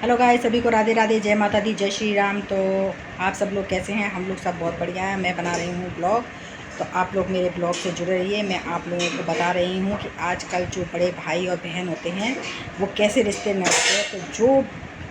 Hello guys, सभी को राधे राधे, जय माता दी, जय श्री राम। तो आप सब लोग कैसे हैं? हम लोग सब बहुत बढ़िया हैं। मैं बना रही हूँ ब्लॉग, तो आप लोग मेरे ब्लॉग से जुड़े रहिए। मैं आप लोगों को बता रही हूँ कि आजकल जो बड़े भाई और बहन होते हैं वो कैसे रिश्ते निभाते हैं। तो जो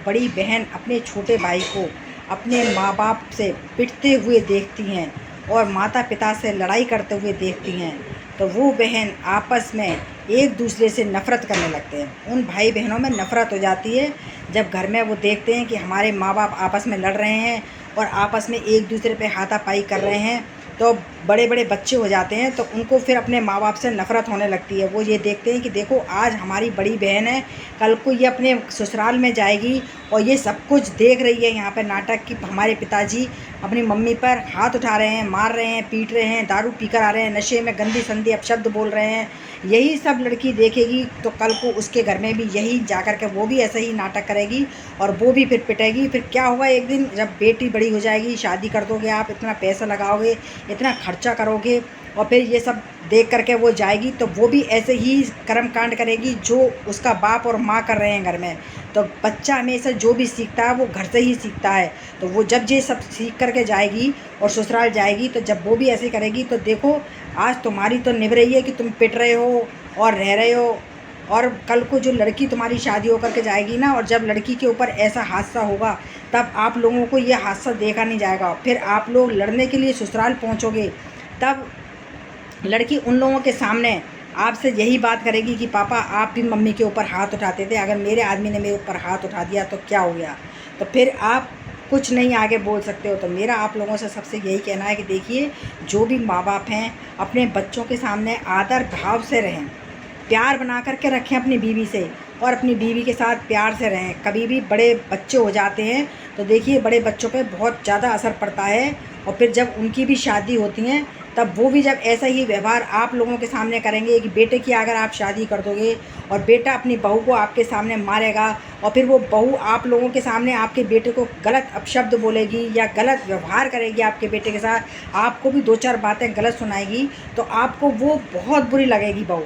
बड़ी बहन अपने छोटे भाई को अपने माँ बाप से पिटते हुए देखती हैं और माता पिता से लड़ाई करते हुए देखती हैं, तो वो बहन आपस में एक दूसरे से नफ़रत करने लगते हैं। उन भाई बहनों में नफ़रत हो जाती है जब घर में वो देखते हैं कि हमारे माँ बाप आपस में लड़ रहे हैं और आपस में एक दूसरे पे हाथापाई कर रहे हैं। तो बड़े बड़े बच्चे हो जाते हैं, तो उनको फिर अपने माँ बाप से नफ़रत होने लगती है। वो ये देखते हैं कि देखो, आज हमारी बड़ी बहन है, कल को ये अपने ससुराल में जाएगी और ये सब कुछ देख रही है यहाँ पे नाटक कि हमारे पिताजी अपनी मम्मी पर हाथ उठा रहे हैं, मार रहे हैं, पीट रहे हैं, दारू पीकर आ रहे हैं, नशे में गंदी संदी अपशब्द बोल रहे हैं। यही सब लड़की देखेगी तो कल को उसके घर में भी यही जाकर के वो भी ऐसा ही नाटक करेगी और वो भी फिर पिटेगी। फिर क्या होगा, एक दिन जब बेटी बड़ी हो जाएगी, शादी कर दोगे आप, इतना पैसा लगाओगे, इतना खर्चा करोगे, और फिर ये सब देख करके वो जाएगी तो वो भी ऐसे ही कर्म कांड करेगी जो उसका बाप और माँ कर रहे हैं घर में। तो बच्चा हमेशा जो भी सीखता है वो घर से ही सीखता है। तो वो जब ये सब सीख करके जाएगी और ससुराल जाएगी, तो जब वो भी ऐसे करेगी तो देखो, आज तुम्हारी तो निभ रही है कि तुम पिट रहे हो और रह रहे हो, और कल को जो लड़की तुम्हारी शादी होकर के जाएगी ना, और जब लड़की के ऊपर ऐसा हादसा होगा तब आप लोगों को ये हादसा देखा नहीं जाएगा। फिर आप लोग लड़ने के लिए ससुराल पहुंचोगे, तब लड़की उन लोगों के सामने आपसे यही बात करेगी कि पापा, आप भी मम्मी के ऊपर हाथ उठाते थे, अगर मेरे आदमी ने मेरे ऊपर हाथ उठा दिया तो क्या हो गया। तो फिर आप कुछ नहीं आगे बोल सकते हो। तो मेरा आप लोगों से सबसे यही कहना है कि देखिए, जो भी माँ बाप हैं अपने बच्चों के सामने आदर भाव से रहें, प्यार बना करके रखें अपनी बीवी से, और अपनी बीवी के साथ प्यार से रहें। कभी भी बड़े बच्चे हो जाते हैं तो देखिए, बड़े बच्चों पे बहुत ज़्यादा असर पड़ता है, और फिर जब उनकी भी शादी होती हैं तब वो भी जब ऐसा ही व्यवहार आप लोगों के सामने करेंगे कि बेटे की अगर आप शादी कर दोगे और बेटा अपनी बहू को आपके सामने मारेगा, और फिर वो बहू आप लोगों के सामने आपके बेटे को गलत अपशब्द बोलेगी या गलत व्यवहार करेगी आपके बेटे के साथ, आपको भी दो चार बातें गलत सुनाएगी, तो आपको वो बहुत बुरी लगेगी बहू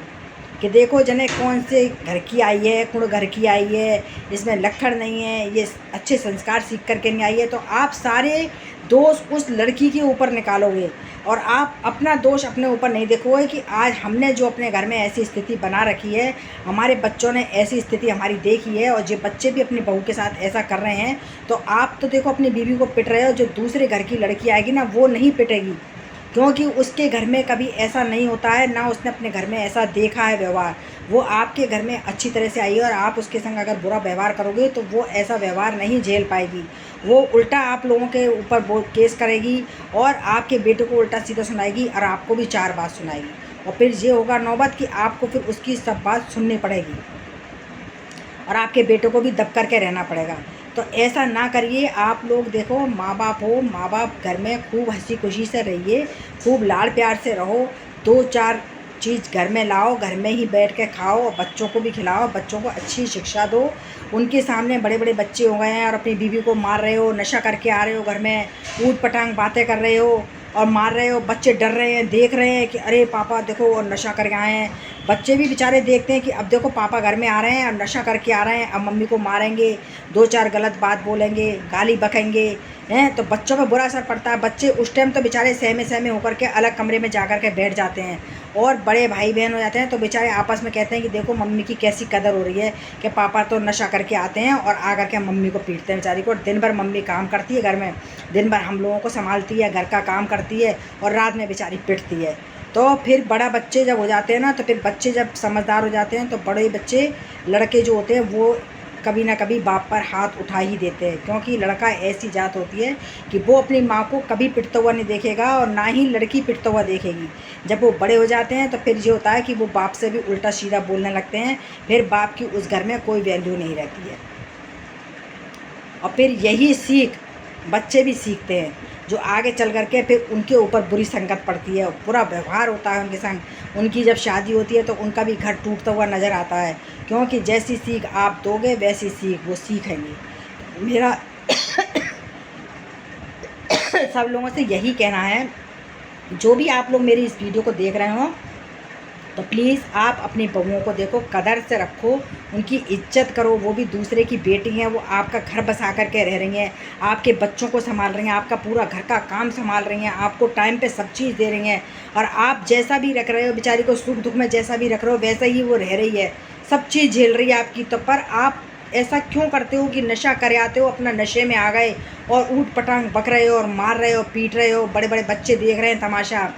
कि देखो जने कौन से घर की आई है, कुण घर की आई है, इसमें लक्खड़ नहीं है, ये अच्छे संस्कार सीख करके नहीं आई है। तो आप सारे दोष उस लड़की के ऊपर निकालोगे और आप अपना दोष अपने ऊपर नहीं देखोगे कि आज हमने जो अपने घर में ऐसी स्थिति बना रखी है, हमारे बच्चों ने ऐसी स्थिति हमारी देखी है और जो बच्चे भी अपनी बहू के साथ ऐसा कर रहे हैं। तो आप तो देखो अपनी बीवी को पिट रहे हो, जो दूसरे घर की लड़की आएगी ना, वो नहीं पिटेगी, क्योंकि उसके घर में कभी ऐसा नहीं होता है, ना उसने अपने घर में ऐसा देखा है व्यवहार। वो आपके घर में अच्छी तरह से आई है और आप उसके संग अगर बुरा व्यवहार करोगे तो वो ऐसा व्यवहार नहीं झेल पाएगी। वो उल्टा आप लोगों के ऊपर वो केस करेगी और आपके बेटे को उल्टा सीधा सुनाएगी और आपको भी चार बात सुनाएगी, और फिर ये होगा नौबत कि आपको फिर उसकी सब बात सुननी पड़ेगी और आपके बेटे को भी दब करके रहना पड़ेगा। तो ऐसा ना करिए आप लोग। देखो, माँ बाप हो, माँ बाप घर में खूब हंसी खुशी से रहिए, खूब लाड़ प्यार से रहो, दो चार चीज़ घर में लाओ, घर में ही बैठ के खाओ और बच्चों को भी खिलाओ, बच्चों को अच्छी शिक्षा दो। उनके सामने बड़े बड़े बच्चे हो गए हैं और अपनी बीवी को मार रहे हो, नशा करके आ रहे हो, घर में ऊट पटांग बातें कर रहे हो और मार रहे हो, बच्चे डर रहे हैं, देख रहे हैं कि अरे पापा देखो और नशा करके आए हैं। बच्चे भी बेचारे देखते हैं कि अब देखो पापा घर में आ रहे हैं और नशा करके आ रहे हैं, अब मम्मी को मारेंगे, दो चार गलत बात बोलेंगे, गाली बकेंगे हैं, तो बच्चों पर बुरा असर पड़ता है। बच्चे उस टाइम तो बेचारे सहमे सहमे होकर के अलग कमरे में जा कर के बैठ जाते हैं, और बड़े भाई बहन हो जाते हैं तो बेचारे आपस में कहते हैं कि देखो मम्मी की कैसी कदर हो रही है कि पापा तो नशा करके आते हैं और आ करके मम्मी को पीटते हैं बेचारी को। दिन भर मम्मी काम करती है घर में, दिन भर हम लोगों को संभालती है, घर का काम करती है और रात में बेचारी पिटती है। तो फिर बड़ा बच्चे जब हो जाते हैं ना, तो फिर बच्चे जब समझदार हो जाते हैं तो बड़े बच्चे लड़के जो होते हैं वो कभी ना कभी बाप पर हाथ उठा ही देते हैं, क्योंकि लड़का ऐसी जात होती है कि वो अपनी माँ को कभी पिटता हुआ नहीं देखेगा और ना ही लड़की पिटता हुआ देखेगी। जब वो बड़े हो जाते हैं तो फिर ये होता है कि वो बाप से भी उल्टा सीधा बोलने लगते हैं, फिर बाप की उस घर में कोई वैल्यू नहीं रहती है। और फिर यही सीख बच्चे भी सीखते हैं, जो आगे चल करके फिर उनके ऊपर बुरी संगत पड़ती है, बुरा व्यवहार होता है उनके संग। उनकी जब शादी होती है तो उनका भी घर टूटता हुआ नज़र आता है, क्योंकि जैसी सीख आप दोगे वैसी सीख वो सीखेंगे। मेरा सब लोगों से यही कहना है, जो भी आप लोग मेरी इस वीडियो को देख रहे हो, तो प्लीज़ आप अपनी बहुओं को देखो, कदर से रखो, उनकी इज्जत करो। वो भी दूसरे की बेटी हैं, वो आपका घर बसा कर के रह रही हैं, आपके बच्चों को संभाल रही हैं, आपका पूरा घर का काम संभाल रही हैं, आपको टाइम पे सब चीज़ दे रही हैं। और आप जैसा भी रख रहे हो बेचारी को, सुख दुख में जैसा भी रख रहे हो वैसा ही वो रह रही है, सब चीज़ झेल रही है आपकी। तो पर आप ऐसा क्यों करते हो कि नशा कर आते हो, अपना नशे में आ गए और ऊट पटांग बक रहे हो और मार रहे हो, पीट रहे हो, बड़े बड़े बच्चे देख रहे हैं तमाशा।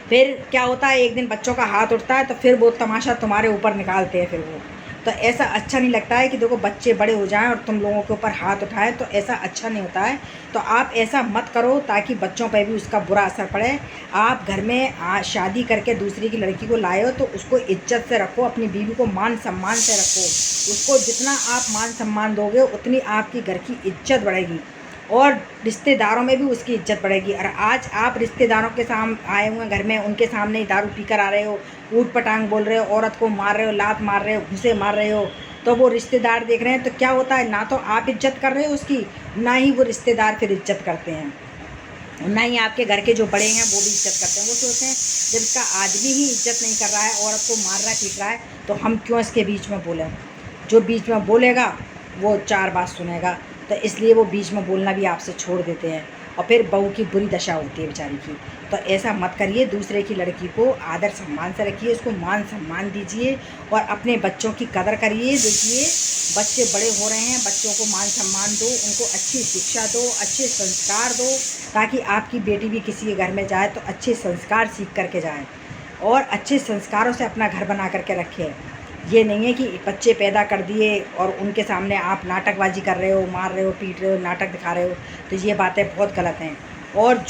फिर क्या होता है, एक दिन बच्चों का हाथ उठता है तो फिर वो तमाशा तुम्हारे ऊपर निकालते हैं। फिर वो तो ऐसा अच्छा नहीं लगता है कि देखो बच्चे बड़े हो जाएं और तुम लोगों के ऊपर हाथ उठाएं, तो ऐसा अच्छा नहीं होता है। तो आप ऐसा मत करो ताकि बच्चों पर भी उसका बुरा असर पड़े। आप घर में शादी करके दूसरी की लड़की को लाए हो तो उसको इज्जत से रखो, अपनी बीवी को मान सम्मान से रखो। उसको जितना आप मान सम्मान दोगे उतनी आपकी घर की इज्जत बढ़ेगी और रिश्तेदारों में भी उसकी इज्जत बढ़ेगी। और आज आप रिश्तेदारों के सामने आए हुए घर में, उनके सामने ही दारू पीकर आ रहे हो, ऊट पटांग बोल रहे हो, औरत को मार रहे हो, लात मार रहे हो, घुसे मार रहे हो, तो वो रिश्तेदार देख रहे हैं। तो क्या होता है, ना तो आप इज्जत कर रहे हो उसकी, ना ही वो रिश्तेदार फिर इज्जत करते हैं, ना ही आपके घर के जो बड़े हैं वो भी इज्जत करते हैं। वो सोचते हैं जब इसका आदमी ही इज्जत नहीं कर रहा है, औरत को मार रहा है, पीट रहा है, तो हम क्यों इसके बीच में बोलें। जो बीच में बोलेगा वो चार बात सुनेगा, तो इसलिए वो बीच में बोलना भी आपसे छोड़ देते हैं और फिर बहू की बुरी दशा होती है बेचारी की। तो ऐसा मत करिए, दूसरे की लड़की को आदर सम्मान से रखिए, उसको मान सम्मान दीजिए और अपने बच्चों की कदर करिए। देखिए बच्चे बड़े हो रहे हैं, बच्चों को मान सम्मान दो, उनको अच्छी शिक्षा दो, अच्छे संस्कार दो, ताकि आपकी बेटी भी किसी के घर में जाए तो अच्छे संस्कार सीख करके जाए और अच्छे संस्कारों से अपना घर बना करके रखें। ये नहीं है कि बच्चे पैदा कर दिए और उनके सामने आप नाटकबाजी कर रहे हो, मार रहे हो, पीट रहे हो, नाटक दिखा रहे हो, तो ये बातें बहुत गलत हैं। और